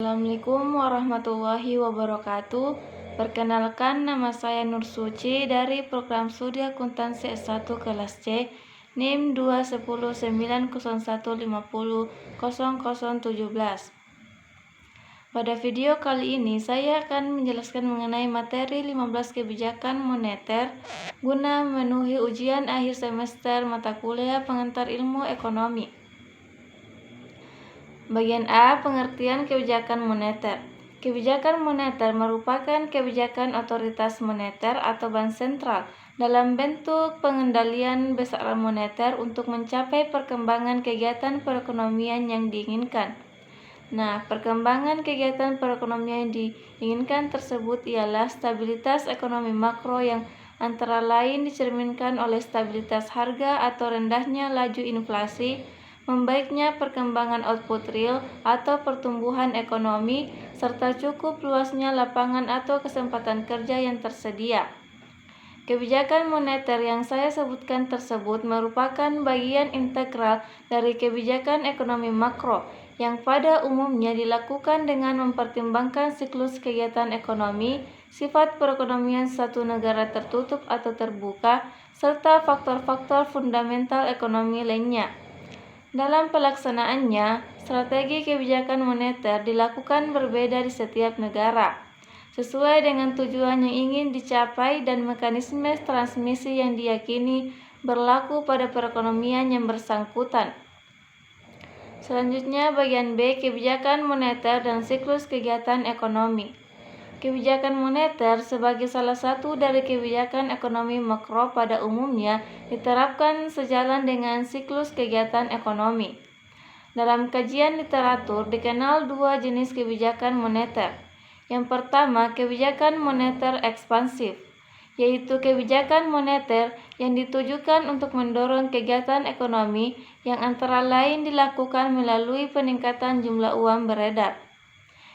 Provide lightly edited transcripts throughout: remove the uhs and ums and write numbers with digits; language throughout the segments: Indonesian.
Assalamualaikum warahmatullahi wabarakatuh. Perkenalkan, nama saya Nur Suci dari program studi akuntansi S1 kelas C, NIM 21090150017. Pada video kali ini saya akan menjelaskan mengenai materi 15 kebijakan moneter guna memenuhi ujian akhir semester mata kuliah pengantar ilmu ekonomi. Bagian A, pengertian kebijakan moneter. Kebijakan moneter merupakan kebijakan otoritas moneter atau bank sentral dalam bentuk pengendalian besaran moneter untuk mencapai perkembangan kegiatan perekonomian yang diinginkan. Nah, perkembangan kegiatan perekonomian yang diinginkan tersebut ialah stabilitas ekonomi makro yang antara lain dicerminkan oleh stabilitas harga atau rendahnya laju inflasi, membaiknya perkembangan output real atau pertumbuhan ekonomi, serta cukup luasnya lapangan atau kesempatan kerja yang tersedia. Kebijakan moneter yang saya sebutkan tersebut merupakan bagian integral dari kebijakan ekonomi makro yang pada umumnya dilakukan dengan mempertimbangkan siklus kegiatan ekonomi, sifat perekonomian suatu negara tertutup atau terbuka, serta faktor-faktor fundamental ekonomi lainnya. Dalam pelaksanaannya, strategi kebijakan moneter dilakukan berbeda di setiap negara, sesuai dengan tujuan yang ingin dicapai dan mekanisme transmisi yang diyakini berlaku pada perekonomian yang bersangkutan. Selanjutnya, bagian B, kebijakan moneter dan siklus kegiatan ekonomi. Kebijakan moneter sebagai salah satu dari kebijakan ekonomi makro pada umumnya diterapkan sejalan dengan siklus kegiatan ekonomi. Dalam kajian literatur dikenal dua jenis kebijakan moneter. Yang pertama, kebijakan moneter ekspansif, yaitu kebijakan moneter yang ditujukan untuk mendorong kegiatan ekonomi yang antara lain dilakukan melalui peningkatan jumlah uang beredar.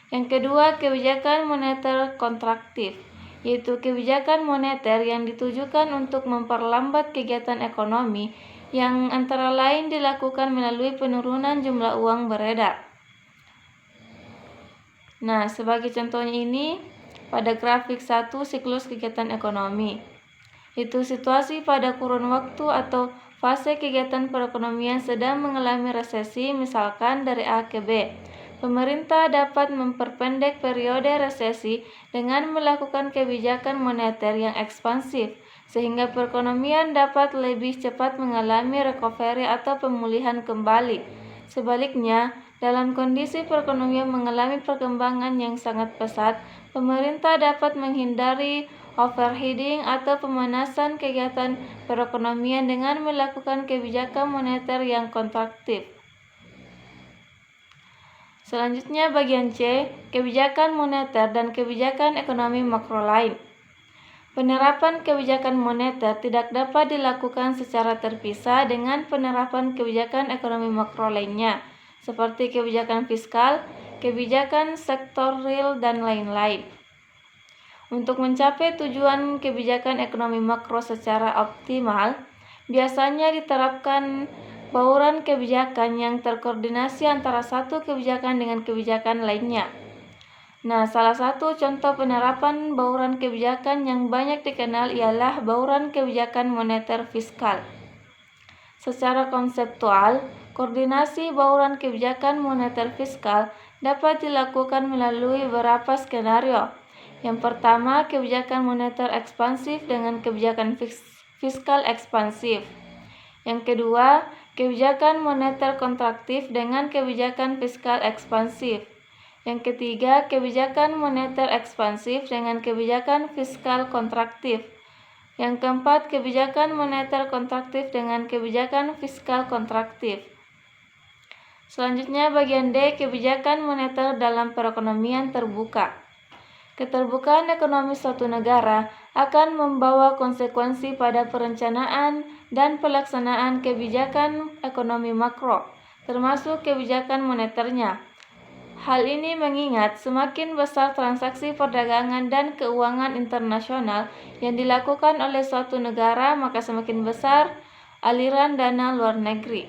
Yang kedua, kebijakan moneter kontraktif, yaitu kebijakan moneter yang ditujukan untuk memperlambat kegiatan ekonomi yang antara lain dilakukan melalui penurunan jumlah uang beredar. Nah, sebagai contohnya ini, pada grafik 1 siklus kegiatan ekonomi, itu situasi pada kurun waktu atau fase kegiatan perekonomian sedang mengalami resesi, misalkan dari A ke B. Pemerintah dapat memperpendek periode resesi dengan melakukan kebijakan moneter yang ekspansif, sehingga perekonomian dapat lebih cepat mengalami recovery atau pemulihan kembali. Sebaliknya, dalam kondisi perekonomian mengalami perkembangan yang sangat pesat, pemerintah dapat menghindari overheating atau pemanasan kegiatan perekonomian dengan melakukan kebijakan moneter yang kontraktif. Selanjutnya, bagian C, kebijakan moneter dan kebijakan ekonomi makro lain. Penerapan kebijakan moneter tidak dapat dilakukan secara terpisah dengan penerapan kebijakan ekonomi makro lainnya, seperti kebijakan fiskal, kebijakan sektor real, dan lain-lain. Untuk mencapai tujuan kebijakan ekonomi makro secara optimal, biasanya diterapkan bauran kebijakan yang terkoordinasi antara satu kebijakan dengan kebijakan lainnya. Nah, salah satu contoh penerapan bauran kebijakan yang banyak dikenal ialah bauran kebijakan moneter fiskal. Secara konseptual, koordinasi bauran kebijakan moneter fiskal dapat dilakukan melalui beberapa skenario. Yang pertama, kebijakan moneter ekspansif dengan kebijakan fiskal ekspansif. Yang kedua, kebijakan moneter kontraktif dengan kebijakan fiskal ekspansif. Yang ketiga, kebijakan moneter ekspansif dengan kebijakan fiskal kontraktif. Yang keempat, kebijakan moneter kontraktif dengan kebijakan fiskal kontraktif. Selanjutnya, bagian D, kebijakan moneter dalam perekonomian terbuka. Keterbukaan ekonomi suatu negara akan membawa konsekuensi pada perencanaan dan pelaksanaan kebijakan ekonomi makro, termasuk kebijakan moneternya. Hal ini mengingat semakin besar transaksi perdagangan dan keuangan internasional yang dilakukan oleh suatu negara, maka semakin besar aliran dana luar negeri.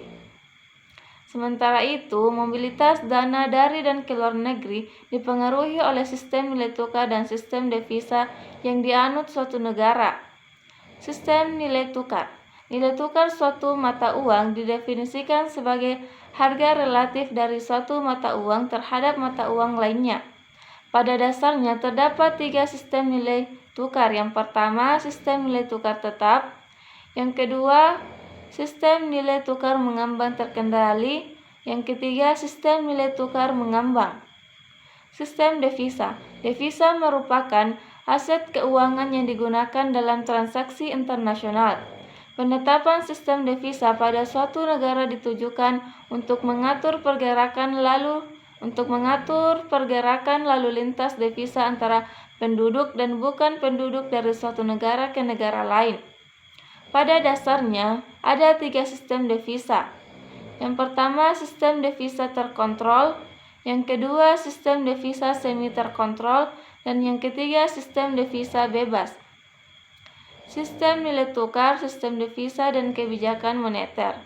Sementara itu, mobilitas dana dari dan ke luar negeri dipengaruhi oleh sistem nilai tukar dan sistem devisa yang dianut suatu negara. Sistem nilai tukar. Nilai tukar suatu mata uang didefinisikan sebagai harga relatif dari suatu mata uang terhadap mata uang lainnya. Pada dasarnya terdapat 3 sistem nilai tukar. Yang pertama, sistem nilai tukar tetap. Yang kedua, sistem nilai tukar mengambang terkendali. Yang ketiga, sistem nilai tukar mengambang. Sistem devisa. Devisa merupakan aset keuangan yang digunakan dalam transaksi internasional. Penetapan sistem devisa pada suatu negara ditujukan untuk mengatur pergerakan lalu lintas devisa antara penduduk dan bukan penduduk dari suatu negara ke negara lain. Pada dasarnya, ada 3 sistem devisa. Yang pertama, sistem devisa terkontrol. Yang kedua, sistem devisa semi terkontrol. Dan yang ketiga, sistem devisa bebas. Sistem nilai tukar, sistem devisa, dan kebijakan moneter.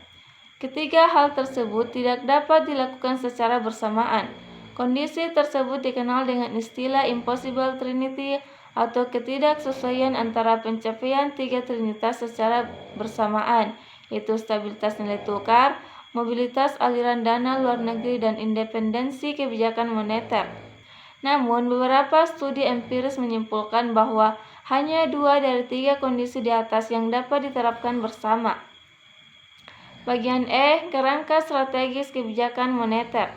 Ketiga hal tersebut tidak dapat dilakukan secara bersamaan. Kondisi tersebut dikenal dengan istilah impossible trinity atau ketidaksesuaian antara pencapaian 3 trinitas secara bersamaan, yaitu stabilitas nilai tukar, mobilitas aliran dana luar negeri, dan independensi kebijakan moneter. Namun, beberapa studi empiris menyimpulkan bahwa hanya 2 dari 3 kondisi di atas yang dapat diterapkan bersama. Bagian E, kerangka strategis kebijakan moneter.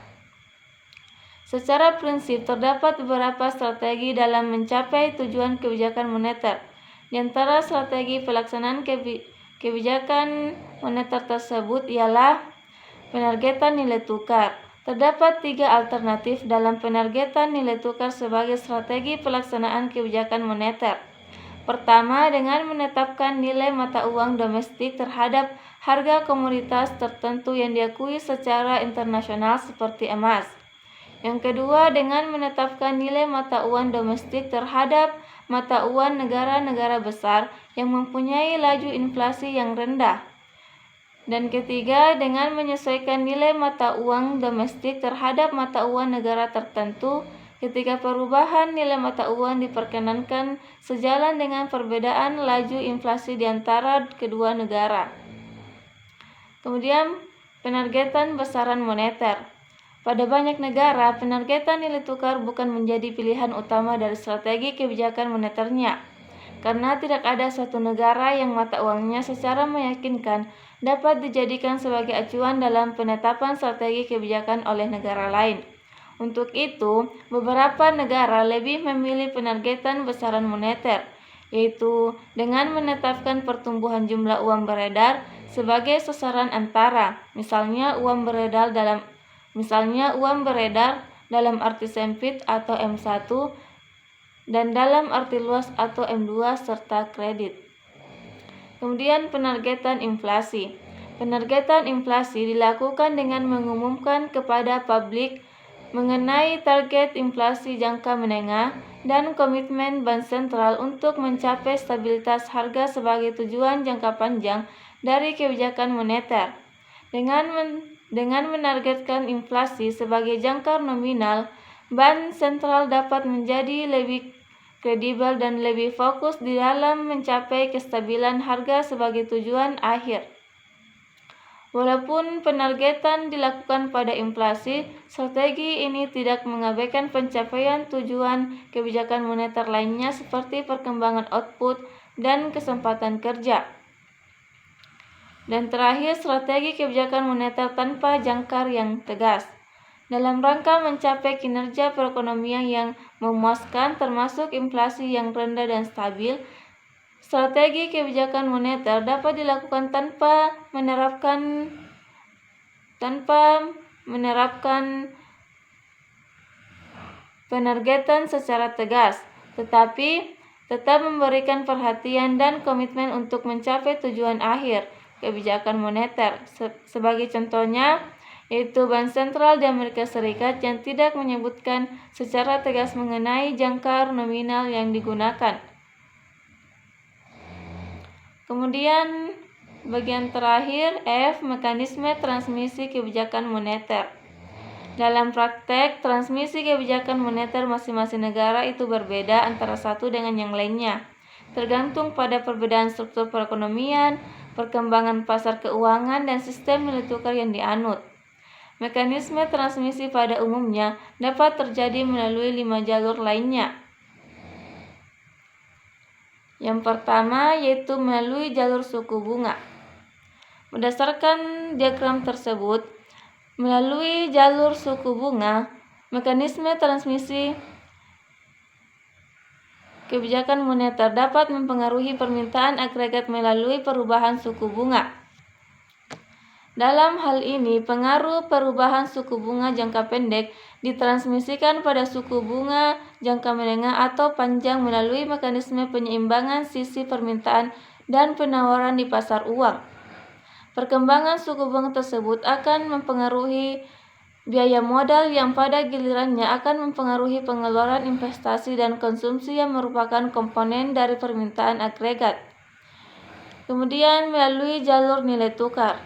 Secara prinsip, terdapat beberapa strategi dalam mencapai tujuan kebijakan moneter. Di antara strategi pelaksanaan kebijakan moneter tersebut ialah penargetan nilai tukar. Terdapat 3 alternatif dalam penargetan nilai tukar sebagai strategi pelaksanaan kebijakan moneter. Pertama, dengan menetapkan nilai mata uang domestik terhadap harga komoditas tertentu yang diakui secara internasional seperti emas. Yang kedua, dengan menetapkan nilai mata uang domestik terhadap mata uang negara-negara besar yang mempunyai laju inflasi yang rendah. Dan ketiga, dengan menyesuaikan nilai mata uang domestik terhadap mata uang negara tertentu ketika perubahan nilai mata uang diperkenankan sejalan dengan perbedaan laju inflasi di antara kedua negara. Kemudian, penargetan besaran moneter. Pada banyak negara, penargetan nilai tukar bukan menjadi pilihan utama dari strategi kebijakan moneternya, karena tidak ada suatu negara yang mata uangnya secara meyakinkan dapat dijadikan sebagai acuan dalam penetapan strategi kebijakan oleh negara lain. Untuk itu, beberapa negara lebih memilih penargetan besaran moneter, yaitu dengan menetapkan pertumbuhan jumlah uang beredar sebagai sasaran antara, misalnya uang beredar dalam arti sempit atau M1 dan dalam arti luas atau M2 serta kredit. Kemudian penargetan inflasi. Penargetan inflasi dilakukan dengan mengumumkan kepada publik mengenai target inflasi jangka menengah dan komitmen Bank Sentral untuk mencapai stabilitas harga sebagai tujuan jangka panjang dari kebijakan moneter. Dengan menargetkan inflasi sebagai jangkar nominal, Bank Sentral dapat menjadi lebih kredibel dan lebih fokus di dalam mencapai kestabilan harga sebagai tujuan akhir. Walaupun penargetan dilakukan pada inflasi, strategi ini tidak mengabaikan pencapaian tujuan kebijakan moneter lainnya seperti perkembangan output dan kesempatan kerja. Dan terakhir, strategi kebijakan moneter tanpa jangkar yang tegas. Dalam rangka mencapai kinerja perekonomian yang memuaskan termasuk inflasi yang rendah dan stabil, strategi kebijakan moneter dapat dilakukan tanpa menerapkan penargetan secara tegas, tetapi tetap memberikan perhatian dan komitmen untuk mencapai tujuan akhir kebijakan moneter. Sebagai contohnya, yaitu Bank Sentral di Amerika Serikat yang tidak menyebutkan secara tegas mengenai jangkar nominal yang digunakan. Kemudian Bagian terakhir F. Mekanisme transmisi kebijakan moneter. Dalam praktek, transmisi kebijakan moneter masing-masing negara itu berbeda antara satu dengan yang lainnya, tergantung pada perbedaan struktur perekonomian, perkembangan pasar keuangan, dan sistem nilai tukar yang dianut. Mekanisme transmisi pada umumnya dapat terjadi melalui 5 jalur lainnya. Yang pertama yaitu melalui jalur suku bunga. Berdasarkan diagram tersebut, melalui jalur suku bunga, mekanisme transmisi kebijakan moneter dapat mempengaruhi permintaan agregat melalui perubahan suku bunga. Dalam hal ini, pengaruh perubahan suku bunga jangka pendek ditransmisikan pada suku bunga jangka menengah atau panjang melalui mekanisme penyeimbangan sisi permintaan dan penawaran di pasar uang. Perkembangan suku bunga tersebut akan mempengaruhi biaya modal yang pada gilirannya akan mempengaruhi pengeluaran investasi dan konsumsi yang merupakan komponen dari permintaan agregat. Kemudian melalui jalur nilai tukar.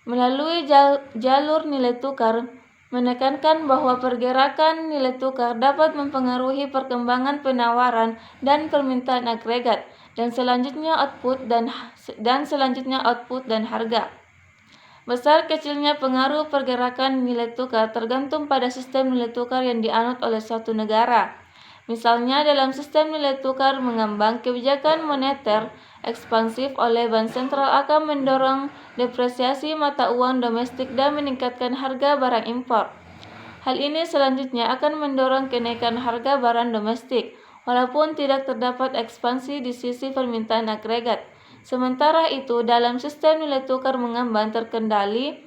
Melalui jalur nilai tukar menekankan bahwa pergerakan nilai tukar dapat mempengaruhi perkembangan penawaran dan permintaan agregat dan selanjutnya output dan harga. Besar kecilnya pengaruh pergerakan nilai tukar tergantung pada sistem nilai tukar yang dianut oleh suatu negara. Misalnya dalam sistem nilai tukar mengambang, kebijakan moneter ekspansif oleh bank sentral akan mendorong depresiasi mata uang domestik dan meningkatkan harga barang impor. Hal ini selanjutnya akan mendorong kenaikan harga barang domestik, walaupun tidak terdapat ekspansi di sisi permintaan agregat. Sementara itu, dalam sistem nilai tukar mengambang terkendali,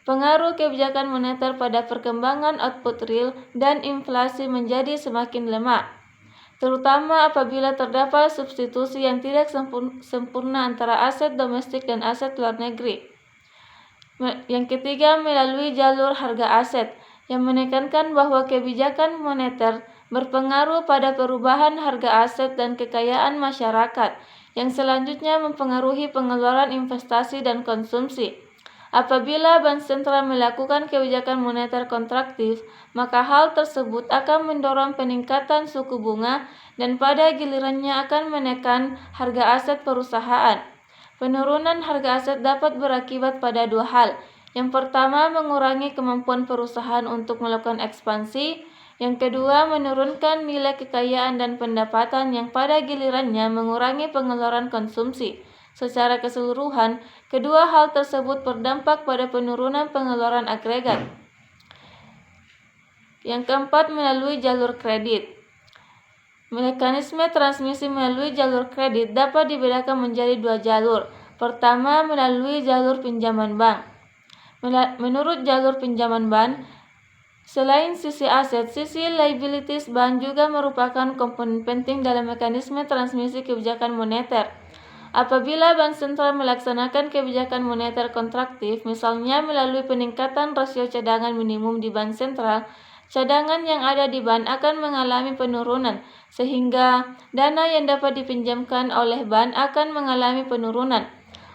pengaruh kebijakan moneter pada perkembangan output real dan inflasi menjadi semakin lemah, terutama apabila terdapat substitusi yang tidak sempurna antara aset domestik dan aset luar negeri. Yang ketiga, melalui jalur harga aset, yang menekankan bahwa kebijakan moneter berpengaruh pada perubahan harga aset dan kekayaan masyarakat, yang selanjutnya mempengaruhi pengeluaran investasi dan konsumsi. Apabila bank sentral melakukan kebijakan moneter kontraktif, maka hal tersebut akan mendorong peningkatan suku bunga dan pada gilirannya akan menekan harga aset perusahaan. Penurunan harga aset dapat berakibat pada dua hal. Yang pertama, mengurangi kemampuan perusahaan untuk melakukan ekspansi. Yang kedua, menurunkan nilai kekayaan dan pendapatan yang pada gilirannya mengurangi pengeluaran konsumsi. Secara keseluruhan, kedua hal tersebut berdampak pada penurunan pengeluaran agregat. Yang keempat, melalui jalur kredit. Mekanisme transmisi melalui jalur kredit dapat dibedakan menjadi dua jalur. Pertama, melalui jalur pinjaman bank. Menurut jalur pinjaman bank, selain sisi aset, sisi liabilities bank juga merupakan komponen penting dalam mekanisme transmisi kebijakan moneter. Apabila bank sentral melaksanakan kebijakan moneter kontraktif, misalnya melalui peningkatan rasio cadangan minimum di bank sentral, cadangan yang ada di bank akan mengalami penurunan, sehingga dana yang dapat dipinjamkan oleh bank akan mengalami penurunan.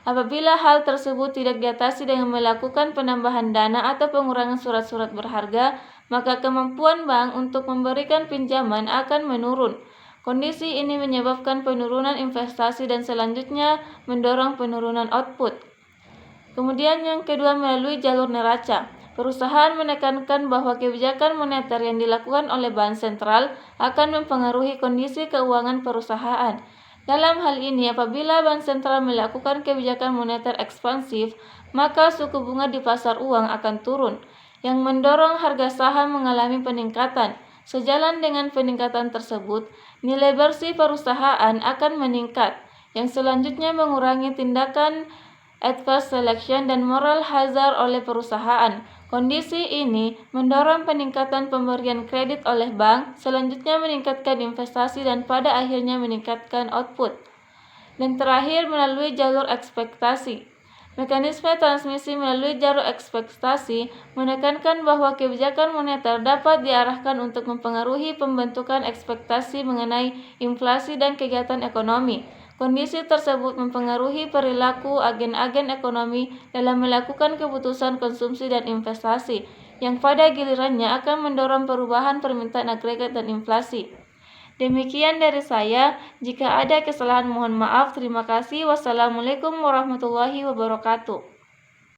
Apabila hal tersebut tidak diatasi dengan melakukan penambahan dana atau pengurangan surat-surat berharga, maka kemampuan bank untuk memberikan pinjaman akan menurun. Kondisi ini menyebabkan penurunan investasi dan selanjutnya mendorong penurunan output. Kemudian yang kedua, melalui jalur neraca. Perusahaan menekankan bahwa kebijakan moneter yang dilakukan oleh bank sentral akan mempengaruhi kondisi keuangan perusahaan. Dalam hal ini, apabila bank sentral melakukan kebijakan moneter ekspansif, maka suku bunga di pasar uang akan turun, yang mendorong harga saham mengalami peningkatan. Sejalan dengan peningkatan tersebut, nilai bersih perusahaan akan meningkat, yang selanjutnya mengurangi tindakan adverse selection dan moral hazard oleh perusahaan. Kondisi ini mendorong peningkatan pemberian kredit oleh bank, selanjutnya meningkatkan investasi dan pada akhirnya meningkatkan output. Dan terakhir, melalui jalur ekspektasi. Mekanisme transmisi melalui jalur ekspektasi menekankan bahwa kebijakan moneter dapat diarahkan untuk mempengaruhi pembentukan ekspektasi mengenai inflasi dan kegiatan ekonomi. Kondisi tersebut mempengaruhi perilaku agen-agen ekonomi dalam melakukan keputusan konsumsi dan investasi, yang pada gilirannya akan mendorong perubahan permintaan agregat dan inflasi. Demikian dari saya. Jika ada kesalahan mohon maaf. Terima kasih. Wassalamualaikum warahmatullahi wabarakatuh.